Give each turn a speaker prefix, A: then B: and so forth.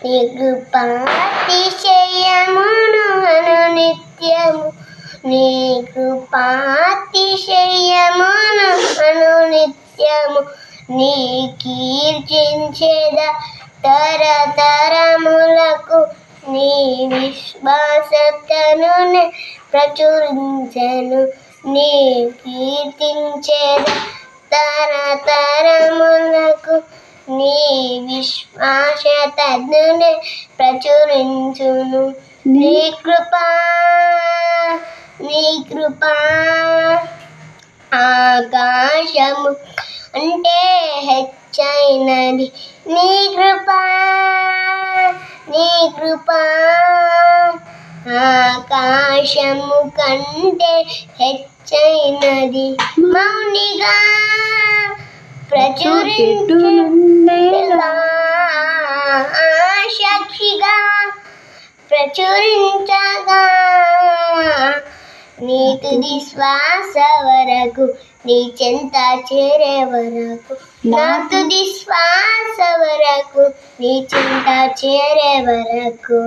A: నీ కృపాతిశయమును అనునిత్యము నీ కృపాతిశయమును అనునిత్యము నీ కీర్తించెద తరతరములకు నీ విశ్వాసతను ప్రచురించెను నీ కీర్తించెద తరతరములకు నీ విశ్వాసతను ప్రచురించును నీ కృపా ఆకాశము అంటే హెచ్చైనది నీ కృపా ఆకాశము కంటే హెచ్చైనది మౌనిగా ప్రచురించుగా సాక్షిగా ప్రచురించగా నీ తుది శ్వాస వరకు నీ చెంత చేరే వరకు నా తుది శ్వాస వరకు నీ చెంత చేరే వరకు